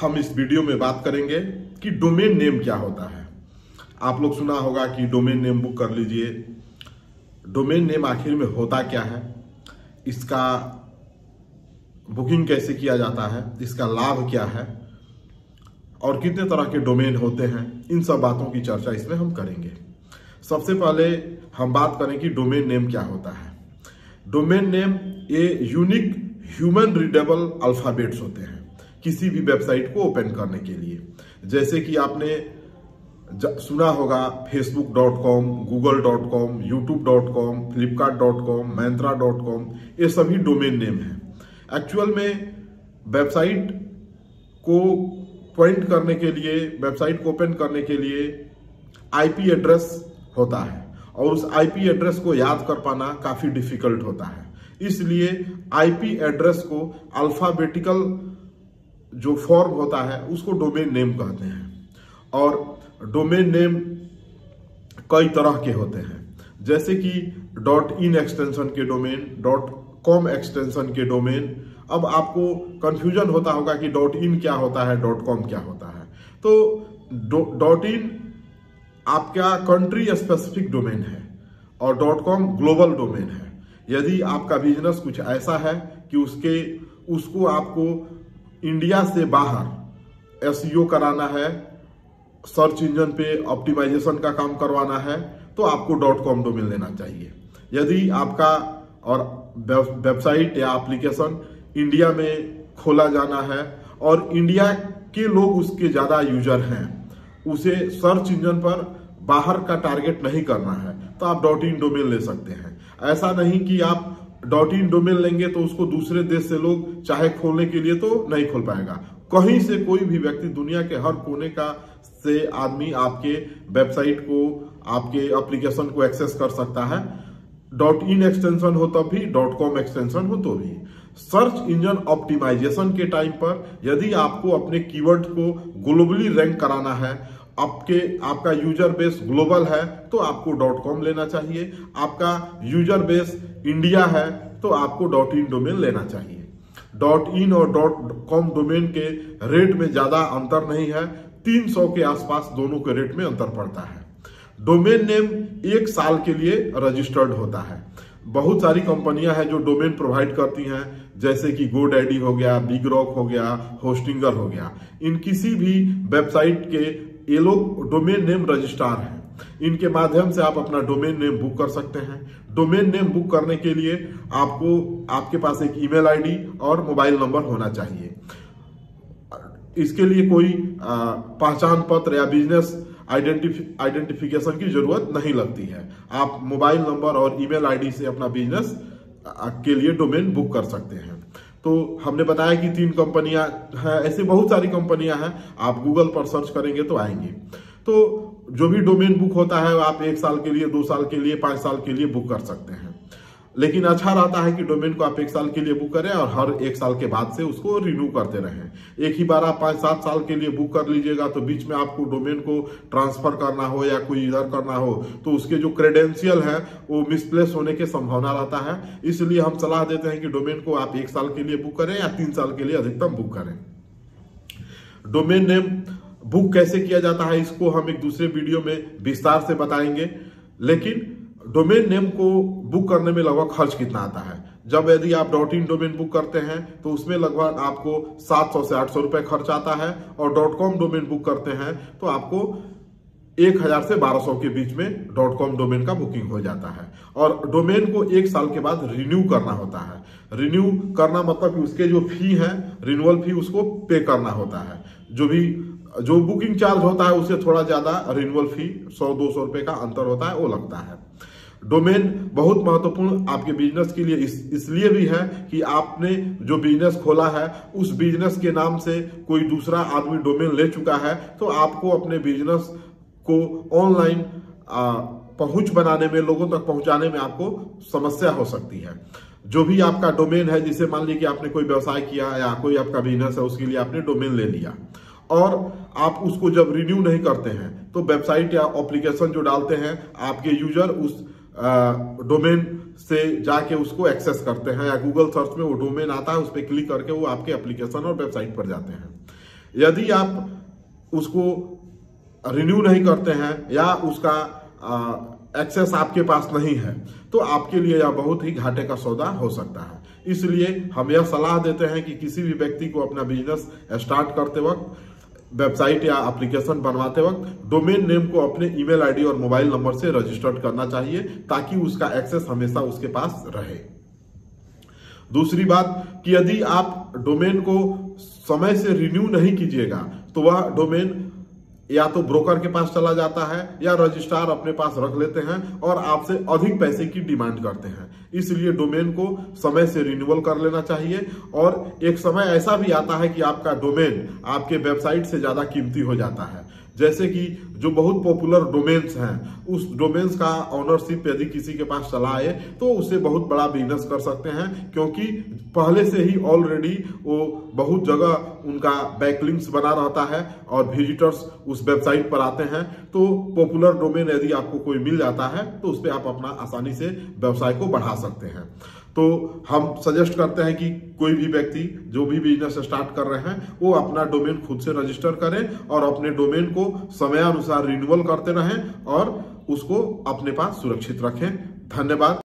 हम इस वीडियो में बात करेंगे कि डोमेन नेम क्या होता है। आप लोग सुना होगा कि डोमेन नेम बुक कर लीजिए। डोमेन नेम आखिर में होता क्या है, इसका बुकिंग कैसे किया जाता है, इसका लाभ क्या है और कितने तरह के डोमेन होते हैं, इन सब बातों की चर्चा इसमें हम करेंगे। सबसे पहले हम बात करें कि डोमेन नेम क्या होता है। डोमेन नेम ये यूनिक ह्यूमन रीडेबल अल्फाबेट्स होते हैं किसी भी वेबसाइट को ओपन करने के लिए। जैसे कि आपने सुना होगा facebook.com, google.com, youtube.com, flipkart.com, myntra.com, ये सभी डोमेन नेम हैं। एक्चुअल में वेबसाइट को पॉइंट करने के लिए, वेबसाइट को ओपन करने के लिए आईपी एड्रेस होता है और उस आईपी एड्रेस को याद कर पाना काफी डिफिकल्ट होता है। इसलिए आईपी एड्रेस को अल्फाबेटिकल जो फॉर्म होता है उसको डोमेन नेम कहते हैं। और डोमेन नेम कई तरह के होते हैं, जैसे कि .in एक्सटेंशन के डोमेन, .com एक्सटेंशन के डोमेन। अब आपको कंफ्यूजन होता होगा कि .in क्या होता है, .com क्या होता है। तो .in आपका कंट्री स्पेसिफिक डोमेन है और .com ग्लोबल डोमेन है। यदि आपका बिजनेस कुछ ऐसा है कि उसको आपको इंडिया से बाहर एसईओ कराना है, सर्च इंजन पे ऑप्टिमाइजेशन का काम करवाना है, तो आपको .com डोमेन लेना चाहिए। यदि आपका और वेबसाइट या एप्लीकेशन इंडिया में खोला जाना है और इंडिया के लोग उसके ज्यादा यूजर हैं, उसे सर्च इंजन पर बाहर का टारगेट नहीं करना है, तो आप .in डोमेन ले सकते हैं। ऐसा नहीं कि आप .in डोमेन लेंगे तो उसको दूसरे देश से लोग चाहे खोलने के लिए तो नहीं खोल पाएगा। कहीं से कोई भी व्यक्ति, दुनिया के हर कोने का से आदमी आपके वेबसाइट को, आपके एप्लीकेशन को एक्सेस कर सकता है। .in एक्सटेंशन हो तब भी, .com एक्सटेंशन हो तो भी। सर्च इंजन ऑप्टिमाइजेशन के टाइम पर यदि आपको अपने कीवर्ड को ग्लोबली रैंक कराना है, आपका यूजर बेस ग्लोबल है, तो आपको .com लेना चाहिए। आपका यूजर बेस इंडिया है तो आपको .in डोमेन लेना चाहिए। .in और .com डोमेन के रेट में ज्यादा अंतर नहीं है, 300 के आसपास दोनों के रेट में अंतर पड़ता है। डोमेन नेम 1 साल के लिए रजिस्टर्ड होता है। बहुत सारी कंपनियां हैं जो डोमेन प्रोवाइड करती हैं, जैसे कि GoDaddy हो गया, बिग रॉक हो गया, होस्टिंगर हो गया। इन किसी भी वेबसाइट के ये लोग डोमेन नेम रजिस्ट्रार हैं। इनके माध्यम से आप अपना डोमेन नेम बुक कर सकते हैं। डोमेन नेम बुक करने के लिए आपके पास एक ईमेल आईडी और मोबाइल नंबर होना चाहिए। इसके लिए कोई पहचान पत्र या बिजनेस आइडेंटिफिकेशन की जरूरत नहीं लगती है। आप मोबाइल नंबर और ईमेल आईडी से अपना बिजनेस के लिए डोमेन बुक कर सकते हैं। तो हमने बताया कि 3 कंपनियां हैं, ऐसे बहुत सारी कंपनियां हैं। आप गूगल पर सर्च करेंगे तो आएंगे। तो जो भी डोमेन बुक होता है आप 1 साल के लिए, 2 साल के लिए, 5 साल के लिए बुक कर सकते हैं। लेकिन अच्छा रहता है कि डोमेन को आप 1 साल के लिए बुक करें और हर 1 साल के बाद से उसको रिन्यू करते रहें। एक ही बार आप 5-7 साल के लिए बुक कर लीजिएगा तो बीच में आपको डोमेन को ट्रांसफर करना हो या कोई इधर करना हो तो उसके जो क्रेडेंशियल है वो मिसप्लेस होने की संभावना रहता है। इसलिए हम सलाह देते हैं कि डोमेन को आप 1 साल के लिए बुक करें या 3 साल के लिए अधिकतम बुक करें। डोमेन नेम बुक कैसे किया जाता है इसको हम एक दूसरे वीडियो में विस्तार से बताएंगे। लेकिन डोमेन नेम को बुक करने में लगभग खर्च कितना आता है। जब यदि आप .in डोमेन बुक करते हैं तो उसमें लगभग आपको 700 से 800 रुपए खर्च आता है और .com डोमेन बुक करते हैं तो आपको 1000 से 1200 के बीच में .com डोमेन का बुकिंग हो जाता है। और डोमेन को 1 साल के बाद रिन्यू करना होता है। रिन्यू करना मतलब कि उसके जो फी है, रिन्यूअल फी, उसको पे करना होता है। जो बुकिंग चार्ज होता है उससे थोड़ा ज्यादा रिन्यूअल फी 100-200 रुपए का अंतर होता है, वो लगता है। डोमेन बहुत महत्वपूर्ण आपके बिजनेस के लिए इसलिए भी है कि आपने जो बिजनेस खोला है उस बिजनेस के नाम से कोई दूसरा आदमी डोमेन ले चुका है तो आपको अपने बिजनेस को ऑनलाइन पहुंच बनाने में, लोगों तक पहुंचाने में आपको समस्या हो सकती है। जो भी आपका डोमेन है, जिसे मान लीजिए कि आपने कोई व्यवसाय किया या कोई आपका बिजनेस है, उसके लिए आपने डोमेन ले लिया और आप उसको जब रिन्यू नहीं करते हैं तो वेबसाइट या एप्लीकेशन जो डालते हैं आपके यूजर उस डोमेन से जाके उसको एक्सेस करते हैं या गूगल सर्च में वो डोमेन आता है, उस पर क्लिक करके वो आपके एप्लीकेशन और वेबसाइट पर जाते हैं। यदि आप उसको रिन्यू नहीं करते हैं या उसका एक्सेस आपके पास नहीं है तो आपके लिए यह बहुत ही घाटे का सौदा हो सकता है। इसलिए हम यह सलाह देते हैं कि किसी भी व्यक्ति को अपना बिजनेस स्टार्ट करते वक्त, वेबसाइट या एप्लीकेशन बनवाते वक्त डोमेन नेम को अपने ईमेल आईडी और मोबाइल नंबर से रजिस्टर्ड करना चाहिए ताकि उसका एक्सेस हमेशा उसके पास रहे। दूसरी बात कि यदि आप डोमेन को समय से रिन्यू नहीं कीजिएगा तो वह डोमेन या तो ब्रोकर के पास चला जाता है या रजिस्ट्रार अपने पास रख लेते हैं और आपसे अधिक पैसे की डिमांड करते हैं। इसलिए डोमेन को समय से रिन्यूअल कर लेना चाहिए। और एक समय ऐसा भी आता है कि आपका डोमेन आपके वेबसाइट से ज्यादा कीमती हो जाता है। जैसे कि जो बहुत पॉपुलर डोमेन्स हैं, उस डोमेन्स का ऑनरशिप यदि किसी के पास चला आए तो उससे बहुत बड़ा बिजनेस कर सकते हैं, क्योंकि पहले से ही ऑलरेडी वो बहुत जगह उनका बैकलिंक्स बना रहता है और विजिटर्स उस वेबसाइट पर आते हैं। तो पॉपुलर डोमेन यदि आपको कोई मिल जाता है तो उस पर आप अपना आसानी से व्यवसाय को बढ़ा सकते हैं। तो हम सजेस्ट करते हैं कि कोई भी व्यक्ति जो भी बिजनेस स्टार्ट कर रहे हैं वो अपना डोमेन खुद से रजिस्टर करें और अपने डोमेन को समयानुसार रिन्यूअल करते रहें और उसको अपने पास सुरक्षित रखें। धन्यवाद।